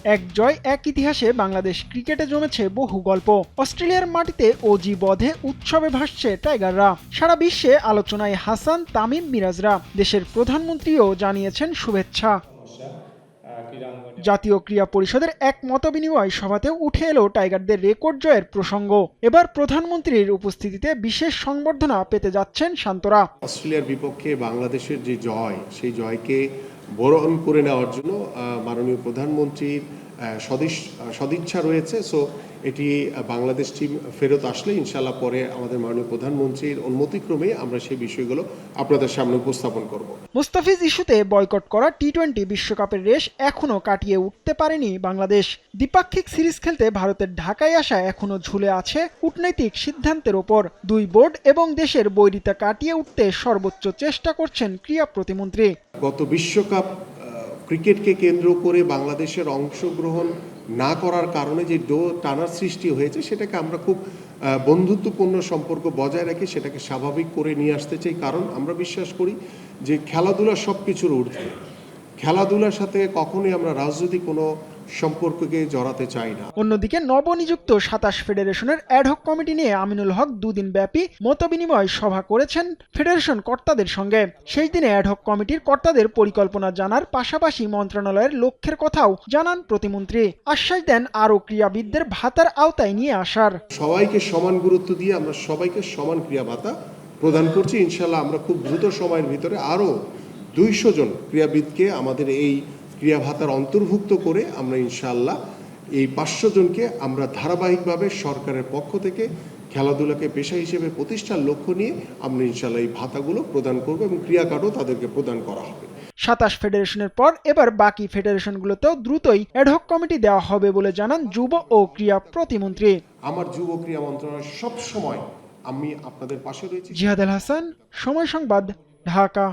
এক জয় এক ইতিহাসে বাংলাদেশ ক্রিকেটে জমেছে বহু গল্প। অস্ট্রেলিয়ার মাটিতে অজি বধে উৎসবে ভাসছে টাইগাররা। সারা বিশ্বে আলোচনায় হাসান, তামিম, মিরাজরা। দেশের প্রধানমন্ত্রীও জানিয়েছেন শুভেচ্ছা। জাতীয় ক্রীড়া পরিষদের এক মতবিনিময় সভাতেও উঠে এলো টাইগারদের রেকর্ড জয়ের প্রসঙ্গ। এবার প্রধানমন্ত্রীর উপস্থিতিতে বিশেষ সংবর্ধনা পেতে যাচ্ছেন শান্তরা। অস্ট্রেলিয়ার বিপক্ষে বাংলাদেশের যে জয়, সেই জয়কে বরণ করে নেওয়ার জন্য মাননীয় প্রধানমন্ত্রীর সদিচ্ছা রয়েছে। সো এটি বাংলাদেশ টিম ফেরত আসলে ইনশাল্লাহ পরে আমাদের মাননীয় প্রধানমন্ত্রীর অনুমতিক্রমে আমরা সেই বিষয়গুলো আপনাদের সামনে উপস্থাপন করব। মুস্তাফিজ ইস্যুতে বয়কট করা টি-20 বিশ্বকাপের রেশ এখনও কাটিয়ে উঠতে পারেনি বাংলাদেশ। দ্বিপাক্ষিক সিরিজ খেলতে ভারতের ঢাকায় আসা এখনও ঝুলে আছে কূটনৈতিক সিদ্ধান্তের ওপর। দুই বোর্ড এবং দেশের বৈরিতা কাটিয়ে উঠতে সর্বোচ্চ চেষ্টা করছেন ক্রীড়া প্রতিমন্ত্রী। গত বিশ্বকাপ ক্রিকেটকে কেন্দ্র করে বাংলাদেশের অংশগ্রহণ না করার কারণে যে টানার সৃষ্টি হয়েছে, সেটাকে আমরা খুব বন্ধুত্বপূর্ণ সম্পর্ক বজায় রেখে সেটাকে স্বাভাবিক করে নিয়ে আসতে চাই। কারণ আমরা বিশ্বাস করি যে খেলাধুলা সব কিছুর ঊর্ধ্বে। খেলাধুলার সাথে কখনোই আমরা রাজনৈতিক কোনো সম্পর্ককে জড়াতে চাই না। অন্যদিকে নবনিযুক্ত ২৭ ফেডারেশনের অ্যাডহক কমিটি নিয়ে আমিনুল হক দুদিন ব্যাপী মতবিনিময় সভা করেছেন ফেডারেশন কর্তাদের সঙ্গে। সেই দিনে অ্যাডহক কমিটির কর্তাদের পরিকল্পনা জানার পাশাপাশি মন্ত্রণালয়ের লক্ষ্যের কথাও জানান প্রতিমন্ত্রী। আশ্বাস দেন আরও ক্রীড়াবিদদের ভাতার আওতায় নিয়ে আসার। সবাইকে সমান গুরুত্ব দিয়ে আমরা সবাইকে সমান ক্রীড়া ভাতা প্রদান করছি। ইনশাল্লাহ আমরা খুব দ্রুত সময়ের ভিতরে আরও ২০০ জন ক্রীড়াবিদকে আমাদের এই ক্রীড়া ভাতার অন্তর্ভুক্ত করে আমরা ইনশাআল্লাহ এই ৫০০ জনকে আমরা ধারাবাহিকভাবে সরকারের পক্ষ থেকে খেলাধুলাকে পেশা হিসেবে প্রতিষ্ঠার লক্ষ্য নিয়ে আমরা ইনশাআল্লাহ এই ভাতাগুলো প্রদান করব এবং ক্রীড়া কার্ডও তাদেরকে প্রদান করা হবে। ২৭ ফেডারেশনের পর এবার বাকি ফেডারেশনগুলোতেও দ্রুতই অ্যাডহক কমিটি দেওয়া হবে বলে জানান যুব ও ক্রীড়া প্রতিমন্ত্রী। আমার যুব ক্রীড়া মন্ত্রণালয় সব সময় আমি আপনাদের পাশে রয়েছি। জিহাদ আল হাসান, সময় সংবাদ, ঢাকা।